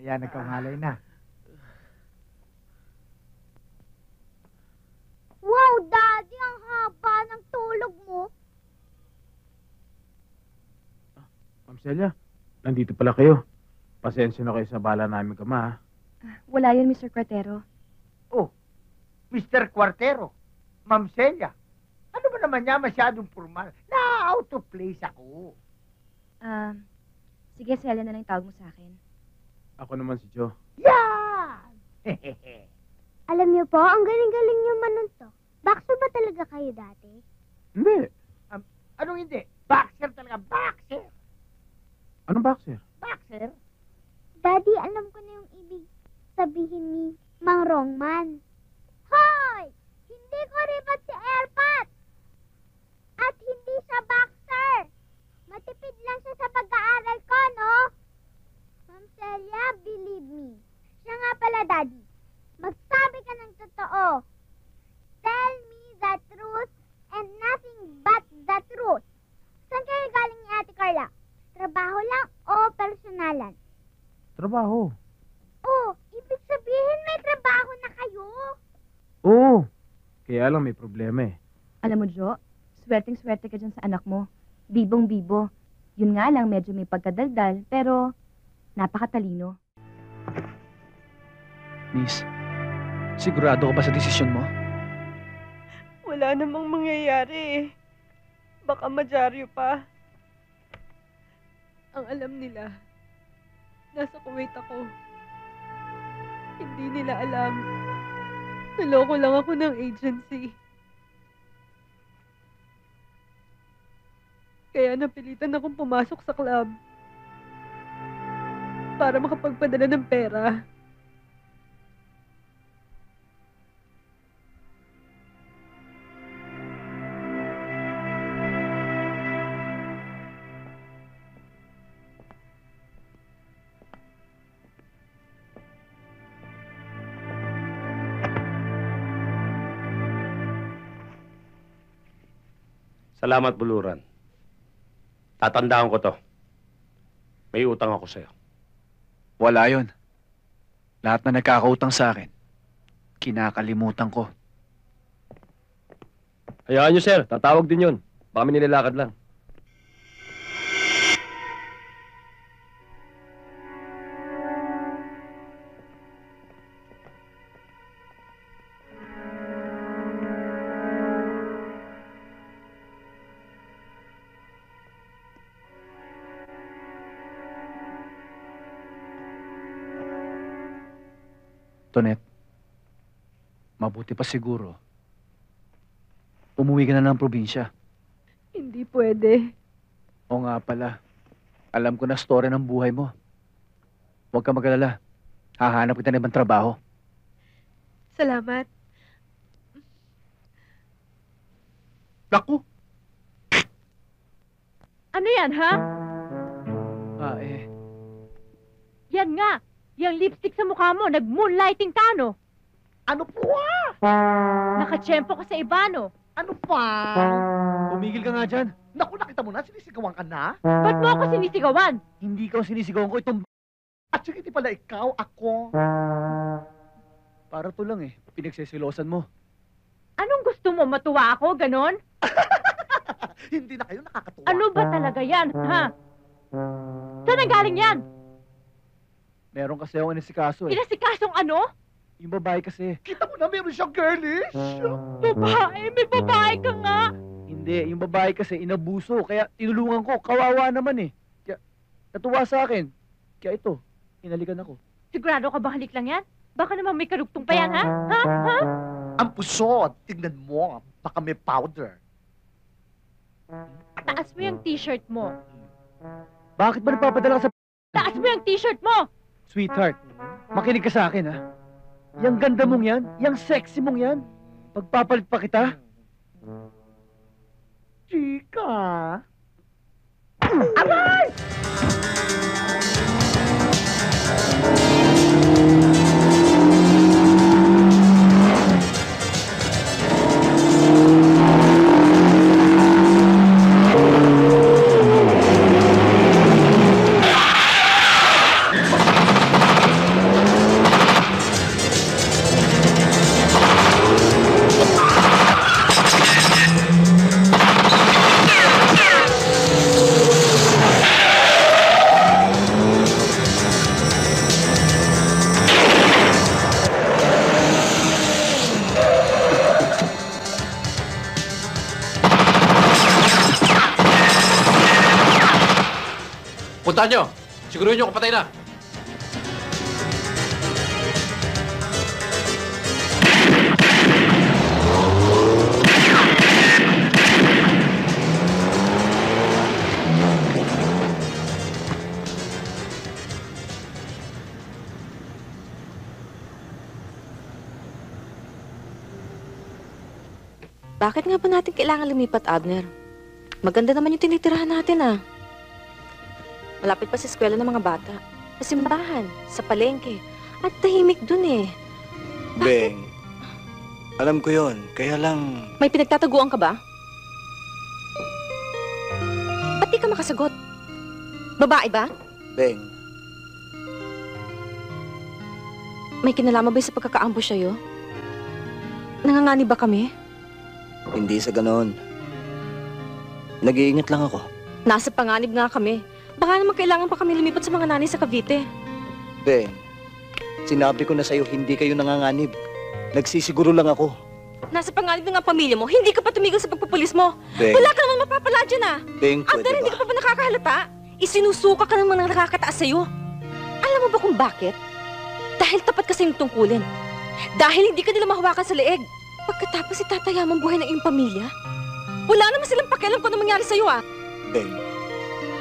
Ayan, nagkamalay na. Wow, Daddy, ang haba ng tulog mo. Ma'am Celia, nandito pala kayo. Pasensya na kayo sa bala namin kama, ha? Wala yun, Mr. Cuartero. Oh, Mr. Cuartero, Ma'am Celia, ano ba naman niya masyadong formal? Na-out of place ako. Sige, Celia na lang yung tawag mo sa akin. Ako naman si Joe. Yan! Alam niyo po, ang galing-galing niyo manunto. Bakso ba talaga kayo dati? Hindi. Anong hindi? Boxer talaga, boxer! Anong boxer? Boxer? Daddy, alam ko na yung ibig sabihin ni Mang Rongman. Hoy! Hindi ko ribat si Airpat! At hindi siya boxer! Matipid lang siya sa pag-aaral ko, no? Ma'am Celia, believe me. Siya nga pala, Daddy. Magsabi ka ng totoo. Tell me the truth and nothing but the truth. Saan kayo galing ni Ate Carla? Trabaho lang o personalan? Trabaho. Oh, ibig sabihin may trabaho na kayo. Oo. Kaya lang may problema eh. Alam mo, Jo, swerteng-swerte ka dyan sa anak mo. Bibong-bibo. Yun nga lang, medyo may pagkadaldal, pero napakatalino. Miss, sigurado ka ba sa desisyon mo? Wala namang mangyayari eh. Baka madyaryo pa. Ang alam nila, nasa Kuwait ako. Hindi nila alam. Naloko lang ako ng agency. Kaya napilitan akong pumasok sa club para makapagpadala ng pera. Salamat, Buluran. Tatandaan ko to. May utang ako sa'yo. Wala yun. Lahat na nagkakautang sa akin, kinakalimutan ko. Hayaan nyo, sir. Tatawag din yun. Baka may nilalakad lang. Tonet, mabuti pa siguro. Umuwi ka na ng probinsya. Hindi pwede. O nga pala, alam ko na story ng buhay mo. Huwag ka mag-alala. Hahanap kita ng ibang trabaho. Salamat. Naku! Ano yan, ha? Yan nga. Yung lipstick sa mukha mo, nag-moonlighting ka, no? Ano po Nakatsyempo ka sa iba, no? Ano pa? Tumigil ka nga dyan. Naku, nakita mo na, sinisigawan ka na? Ba't mo ako sinisigawan? Hindi ka ang sinisigawan ko itong... At sige, di pala ikaw, ako. Para to lang eh. Pinagsisilosan mo. Anong gusto mo? Matuwa ako, ganon? Hindi na kayo nakakatuwa. Ano ba talaga yan, ha? Saan ang galing yan? Meron kasi akong inisikaso eh. Inasikasong ano? Yung babae kasi. Kita mo na, meron siyang girlish. Babae? May babae ka nga? Hindi, yung babae kasi inabuso. Kaya tinulungan ko. Kawawa naman eh. Kaya natuwa sa akin. Kaya ito, inalikan ako. Sigurado ka ba halik lang yan? Baka naman may karugtong pa yan, ha? Ha? Ha? Ang pusod, tingnan mo, baka may powder. Taas mo yung t-shirt mo. Bakit ba nagpapadala ka sa... Taas mo yung t-shirt mo! Sweetheart, makinig ka sa akin ha. Yang ganda mong yan, yang sexy mong yan. Pagpapalit pa kita. Chika. Aray! Puntahan nyo! Siguruhin nyo kung patay na! Bakit nga ba natin kailangan lumipat, Abner? Maganda naman yung tinitirahan natin, ah. Malapit pa sa eskwela ng mga bata. Sa simbahan, sa palengke. At tahimik dun eh. Beng, alam ko yon. Kaya lang... May pinagtataguan ka ba? Ba't di ka makasagot? Babae ba? Beng, May kinalaman ba sa pagkakaambush sa'yo? Nanganganib ba kami? hindi sa ganon. Nag-iingat lang ako. Nasa panganib nga kami. Baka naman kailangan pa kami lumipat sa mga nanay sa Cavite. Beng, sinabi ko na sa'yo, hindi kayo nanganganib. Nagsisiguro lang ako. Nasa panganib na nga pamilya mo, hindi ka pa tumigil sa pagpupulis mo. Beng, Wala ka naman mapapala dyan, ah. Beng, Abner, pwede hindi ka ba? pa ba nakakahalata? Isinusuka ka naman ng nakakataas sa'yo. Alam mo ba kung bakit? Dahil tapat kasi yung tungkulin. Dahil hindi ka nila mahawakan sa leeg. Pagkatapos itatayamang buhay ng iyong pamilya, wala naman silang pakialam kung ano mangyari sa'yo, ah. Beng,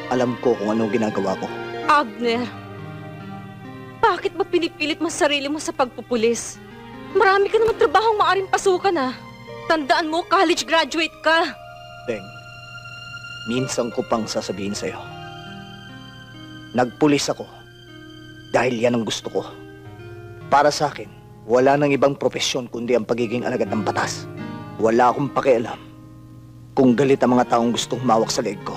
alam ko kung anong ginagawa ko. Abner, bakit ba pinipilit mo sarili mo sa pagpupulis? Marami ka naman trabahong maaaring pasukan, ah. Tandaan mo, college graduate ka. Beng, minsan ko pang sasabihin sa'yo. Nagpulis ako dahil yan ang gusto ko. Para sa akin, wala nang ibang propesyon kundi ang pagiging alagad ng batas. Wala akong pakialam kung galit ang mga taong gustong mawak sa leeg ko.